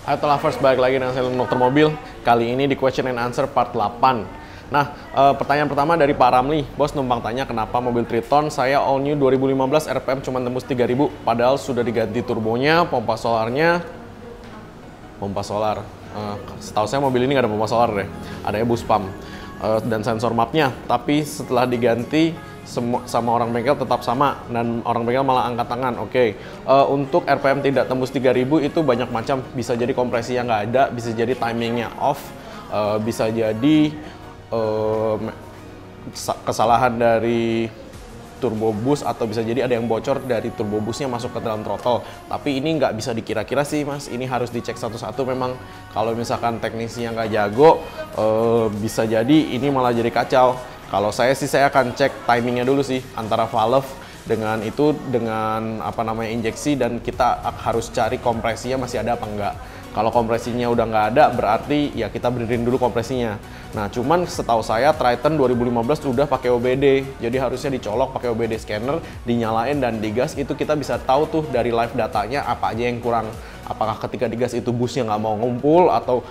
Hai lovers, balik lagi dengan saya Dokter Mobil. Kali ini di question and answer part 8. Nah, pertanyaan pertama dari Pak Ramli. Bos numpang tanya kenapa mobil Triton saya all new 2015 RPM cuma tembus 3000 padahal sudah diganti turbonya, pompa solar. Setahu saya mobil ini nggak ada pompa solar deh. Adanya bus pump dan sensor mapnya. Tapi setelah diganti sama orang bengkel tetap sama dan orang bengkel malah angkat tangan. Oke. Untuk RPM tidak tembus 3000 itu banyak macam, bisa jadi kompresinya nggak ada, bisa jadi timingnya off, bisa jadi kesalahan dari turbo bus, atau bisa jadi ada yang bocor dari turbo busnya masuk ke dalam throttle. Tapi ini nggak bisa dikira-kira sih mas, ini harus dicek satu-satu. Memang kalau misalkan teknisinya nggak jago, bisa jadi ini malah jadi kacau. Kalau saya sih saya akan cek timingnya dulu sih antara valve dengan injeksi, dan kita harus cari kompresinya masih ada apa enggak. Kalau kompresinya udah nggak ada berarti ya kita benerin dulu kompresinya. Nah cuman setahu saya Triton 2015 udah pakai OBD, jadi harusnya dicolok pakai OBD scanner, dinyalain dan digas. Itu kita bisa tahu tuh dari live datanya apa aja yang kurang. Apakah ketika digas itu busnya nggak mau ngumpul, atau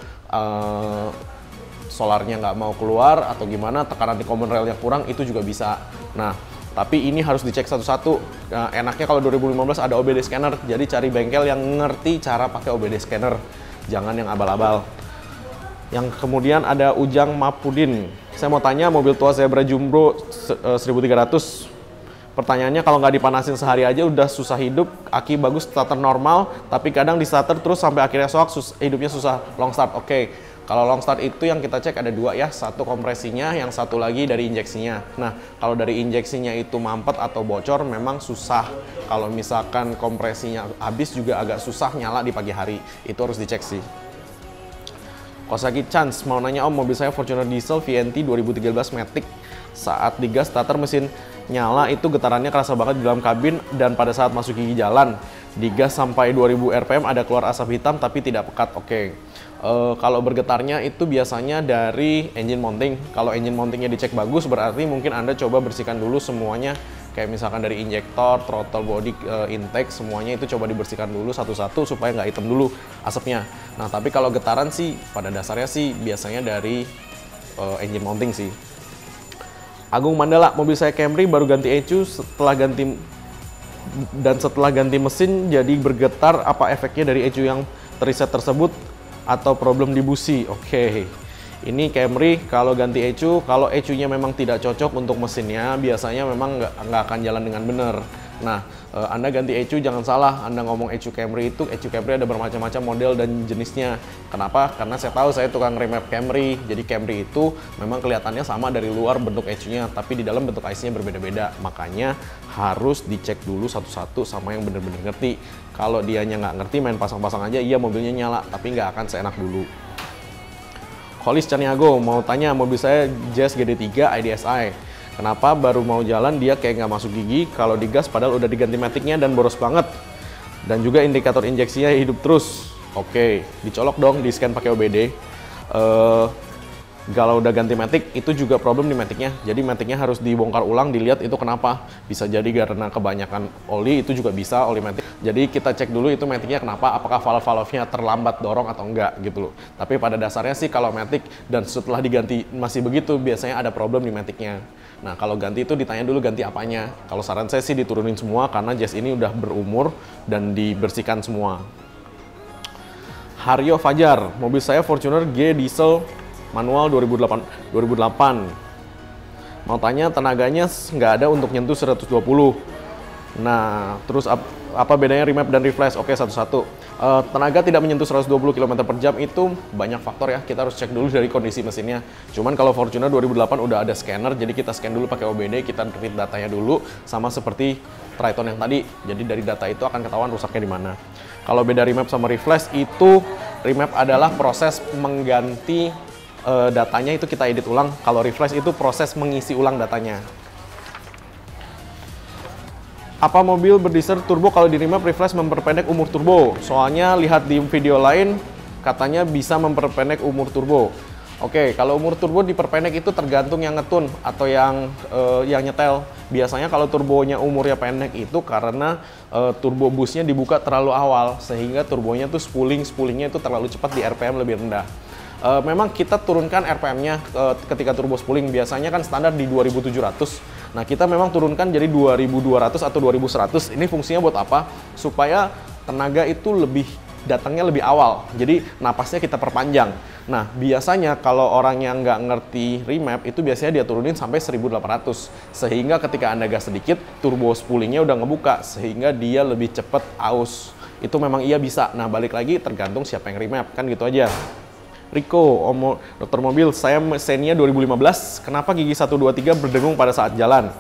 solarnya nggak mau keluar, atau gimana, tekanan di common railnya kurang, itu juga bisa. Nah, tapi ini harus dicek satu-satu. Nah, enaknya kalau 2015 ada OBD scanner, jadi cari bengkel yang ngerti cara pakai OBD scanner, jangan yang abal-abal. Yang kemudian ada Ujang Mapudin. Saya mau tanya, mobil tua Zebra Jumbo 1300. Pertanyaannya, kalau nggak dipanasin sehari aja udah susah hidup, aki bagus, starter normal, tapi kadang di starter terus sampai akhirnya soak, hidupnya susah, long start. Oke. Kalau long start itu yang kita cek ada dua ya, satu kompresinya, yang satu lagi dari injeksinya. Nah, kalau dari injeksinya itu mampet atau bocor memang susah. Kalau misalkan kompresinya habis juga agak susah nyala di pagi hari. Itu harus dicek sih. Kosaki Chance mau nanya, om, mobil saya Fortuner diesel VNT 2013 Matic. Saat digas starter mesin nyala itu getarannya kerasa banget di dalam kabin, dan pada saat masuk gigi jalan digas sampai 2000 rpm ada keluar asap hitam tapi tidak pekat. Oke. Kalau bergetarnya itu biasanya dari engine mounting. Kalau engine mountingnya dicek bagus berarti mungkin Anda coba bersihkan dulu semuanya, kayak misalkan dari injektor, throttle body, intake, semuanya itu coba dibersihkan dulu satu-satu supaya nggak hitam dulu asapnya. Nah tapi kalau getaran sih pada dasarnya sih biasanya dari engine mounting sih. Agung Mandala, mobil saya Camry baru ganti ECU, setelah ganti mesin jadi bergetar, apa efeknya dari ECU yang terreset tersebut atau problem di busi? Oke. Ini Camry kalau ganti ECU, kalau ECU-nya memang tidak cocok untuk mesinnya, biasanya memang nggak akan jalan dengan benar. Nah, Anda ganti ECU jangan salah, Anda ngomong ECU Camry itu, ECU Camry ada bermacam-macam model dan jenisnya. Kenapa? Karena saya tahu, saya tukang remap Camry, jadi Camry itu memang kelihatannya sama dari luar bentuk ECU-nya, tapi di dalam bentuk IC-nya berbeda-beda. Makanya harus dicek dulu satu-satu sama yang benar-benar ngerti. Kalau dianya nggak ngerti, main pasang-pasang aja, iya mobilnya nyala, tapi nggak akan seenak dulu. Holis Caniago mau tanya, mobil saya Jazz GD3 IDSI. Kenapa baru mau jalan dia kayak nggak masuk gigi, kalau digas padahal udah diganti maticnya dan boros banget. Dan juga indikator injeksinya hidup terus. Oke, dicolok dong, di scan pakai OBD. Kalau udah ganti matic itu juga problem di maticnya. Jadi maticnya harus dibongkar ulang, dilihat itu kenapa. Bisa jadi karena kebanyakan oli, itu juga bisa oli matic. Jadi kita cek dulu itu maticnya kenapa, apakah valve-valve-nya terlambat dorong atau enggak gitu loh. Tapi pada dasarnya sih kalau matic dan setelah diganti masih begitu, biasanya ada problem di maticnya. Nah kalau ganti itu ditanya dulu ganti apanya. Kalau saran saya sih diturunin semua karena Jazz ini udah berumur dan dibersihkan semua. Haryo Fajar, mobil saya Fortuner G diesel manual 2008. Mau tanya tenaganya nggak ada untuk nyentuh 120. Nah terus apa bedanya remap dan reflash? Oke, satu-satu. Tenaga tidak menyentuh 120 km per jam itu banyak faktor ya, kita harus cek dulu dari kondisi mesinnya. Cuman kalau Fortuner 2008 udah ada scanner, jadi kita scan dulu pakai OBD, kita read datanya dulu, sama seperti Triton yang tadi. Jadi dari data itu akan ketahuan rusaknya di mana. Kalau beda remap sama reflash, itu remap adalah proses mengganti datanya, itu kita edit ulang. Kalau reflash itu proses mengisi ulang datanya. Apa mobil berdiesel turbo kalau di remap reflash memperpendek umur turbo? Soalnya lihat di video lain katanya bisa memperpendek umur turbo. Oke, kalau umur turbo diperpendek itu tergantung yang ngetun atau yang nyetel. Biasanya kalau turbonya umurnya pendek itu karena turbo busnya dibuka terlalu awal, sehingga turbonya tuh spoolingnya itu terlalu cepat di RPM lebih rendah. Memang kita turunkan RPM-nya ketika turbo spooling, biasanya kan standar di 2700. Nah, kita memang turunkan jadi 2200 atau 2100. Ini fungsinya buat apa? Supaya tenaga itu datangnya lebih awal, jadi napasnya kita perpanjang. Nah, biasanya kalau orang yang nggak ngerti remap itu biasanya dia turunin sampai 1800, sehingga ketika Anda gas sedikit, turbo spoolingnya udah ngebuka, sehingga dia lebih cepat aus. Itu memang iya bisa. Nah, balik lagi tergantung siapa yang remap, kan gitu aja. Rico, dokter mobil, saya Xenia 2015, kenapa gigi 1, 2, 3 berdengung pada saat jalan?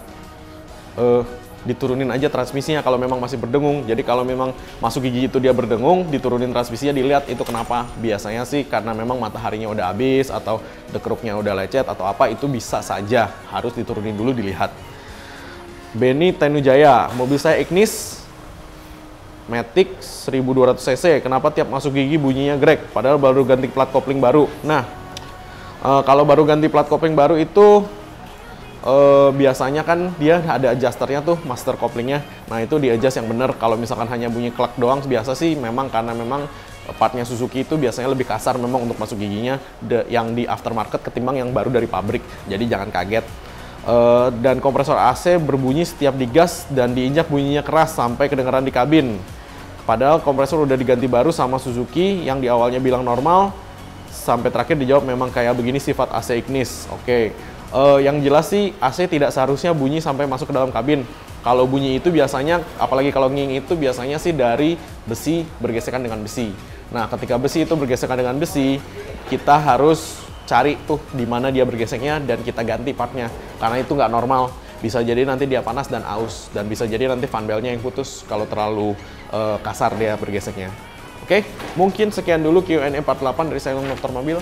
Diturunin aja transmisinya kalau memang masih berdengung. Jadi kalau memang masuk gigi itu dia berdengung, diturunin transmisinya, dilihat itu kenapa. Biasanya sih karena memang mataharinya udah habis atau dekruknya udah lecet atau apa, itu bisa saja. Harus diturunin dulu, dilihat. Benny Tenujaya, mobil saya Ignis Matic 1200 cc, kenapa tiap masuk gigi bunyinya grek padahal baru ganti plat kopling baru? Nah, kalau baru ganti plat kopling baru itu biasanya kan dia ada adjusternya tuh, master koplingnya. Nah, itu di adjust yang bener. Kalau misalkan hanya bunyi klak doang, biasa sih memang karena memang partnya Suzuki itu biasanya lebih kasar memang untuk masuk giginya yang di aftermarket ketimbang yang baru dari pabrik. Jadi jangan kaget. Dan kompresor AC berbunyi setiap digas dan diinjak bunyinya keras sampai kedengeran di kabin. Padahal kompresor udah diganti baru sama Suzuki yang di awalnya bilang normal, sampai terakhir dijawab memang kayak begini sifat AC Ignis. Oke. Yang jelas sih AC tidak seharusnya bunyi sampai masuk ke dalam kabin. Kalau bunyi itu biasanya, apalagi kalau nging itu biasanya sih dari besi bergesekan dengan besi. Nah, ketika besi itu bergesekan dengan besi, kita harus cari tuh di mana dia bergeseknya dan kita ganti partnya. Karena itu nggak normal. Bisa jadi nanti dia panas dan aus, dan bisa jadi nanti fan belnya yang putus kalau terlalu kasar dia bergeseknya. Oke, mungkin sekian dulu Q&A part 8 dari saya, Dokter Mobil.